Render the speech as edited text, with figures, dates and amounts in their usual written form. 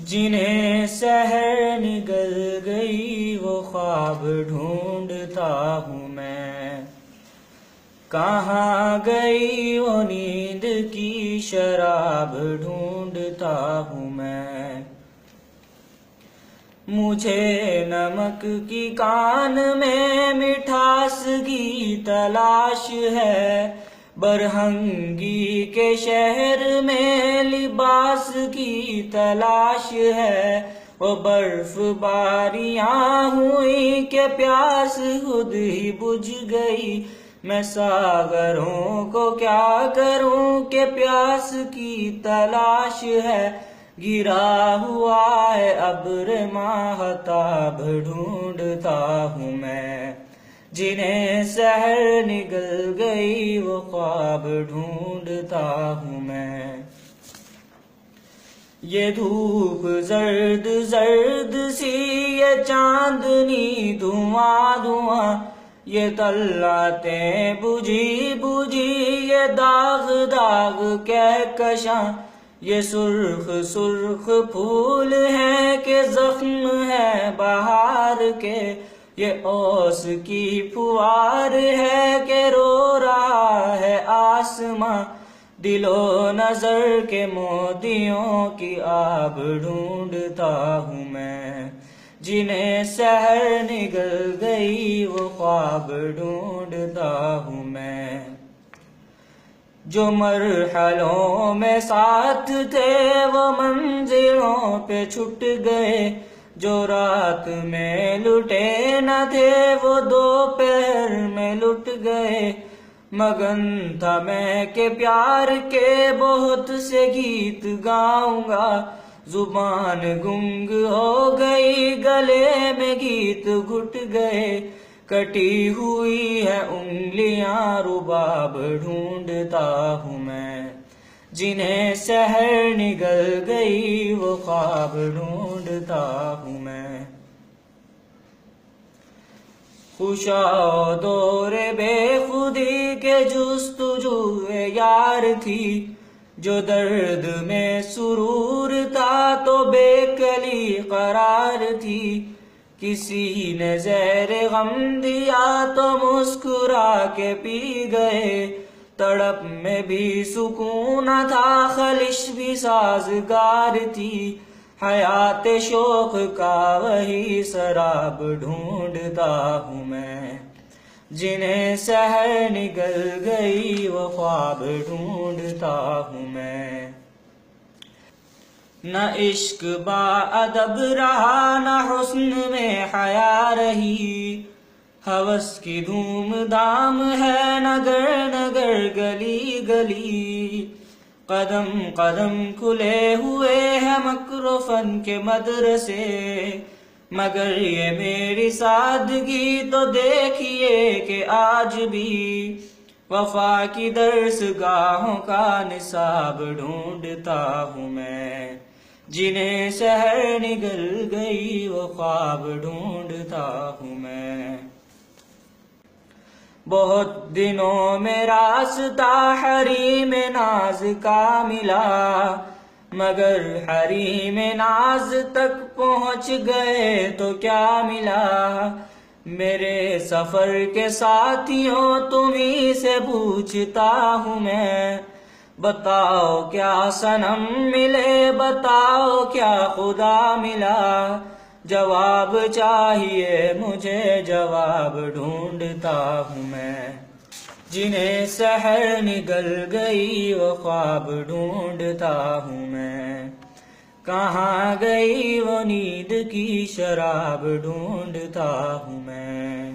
جنہیں سحر نگل گئی وہ خواب ڈھونڈتا ہوں میں، کہاں گئی وہ نیند کی شراب ڈھونڈتا ہوں میں۔ مجھے نمک کی کان میں مٹھاس کی تلاش ہے، برہنگی کے شہر میں لباس کی تلاش ہے۔ وہ برف باریاں ہوئی کہ پیاس خود ہی بجھ گئی، میں ساغروں کو کیا کروں کہ پیاس کی تلاش ہے۔ گرا ہوا ہے ابر ماہتاب ڈھونڈتا ہوں میں، جنہیں سحر نگل گئی وہ خواب ڈھونڈتا ہوں میں۔ یہ دھوپ زرد زرد سی، یہ چاندنی دھواں دھواں، یہ طلعتیں بجھی بجھی، یہ داغ داغ کہکشاں، یہ سرخ سرخ پھول ہیں کہ زخم ہے بہار کے، یہ اوس کی پھوار ہے کہ رو رہا ہے آسماں۔ دل و نظر کے موتیوں کی آب ڈھونڈتا ہوں میں، جنہیں سحر نگل گئی وہ خواب ڈھونڈتا ہوں میں۔ جو مرحلوں میں ساتھ تھے وہ منزلوں پہ چھٹ گئے، جو رات میں لٹے نہ تھے وہ دوپہر میں لٹ گئے۔ مگن تھا میں کہ پیار کے بہت سے گیت گاؤں گا، زبان گنگ ہو گئی گلے میں گیت گھٹ گئے۔ کٹی ہوئی ہے انگلیاں رباب ڈھونڈتا ہوں میں، جنہیں سحر نگل گئی وہ خواب ڈھونڈتا ہوں میں۔ خوشا دور بے خودی کے جستجو یار تھی، جو درد میں سرور تھا تو بے کلی قرار تھی۔ کسی نے زہر غم دیا تو مسکرا کے پی گئے، تڑپ میں بھی سکون نہ تھا خلش بھی سازگار تھی۔ حیات شوق کا وہی سراب ڈھونڈتا ہوں میں، جنہیں سحر نگل گئی وہ خواب ڈھونڈتا ہوں میں۔ نہ عشق با ادب رہا نہ حسن میں حیا رہی، ہوس کی دھوم دھام ہے نگر نگر گلی گلی۔ قدم قدم کھلے ہوئے ہیں مکر و فن کے مدرسے، مگر یہ میری سادگی تو دیکھیے کہ آج بھی وفا کی درس گاہوں کا نصاب ڈھونڈتا ہوں میں، جنہیں سحر نگل گئی وہ خواب ڈھونڈتا ہوں میں۔ بہت دنوں میں راستہ حریم ناز کا ملا، مگر حریم ناز تک پہنچ گئے تو کیا ملا۔ میرے سفر کے ساتھیوں تمہیں سے پوچھتا ہوں میں، بتاؤ کیا صنم ملے بتاؤ کیا خدا ملا۔ جواب چاہیے مجھے جواب ڈھونڈتا ہوں میں، جنہیں سحر نگل گئی وہ خواب ڈھونڈتا ہوں میں۔ کہاں گئی وہ نیند کی شراب ڈھونڈتا ہوں میں۔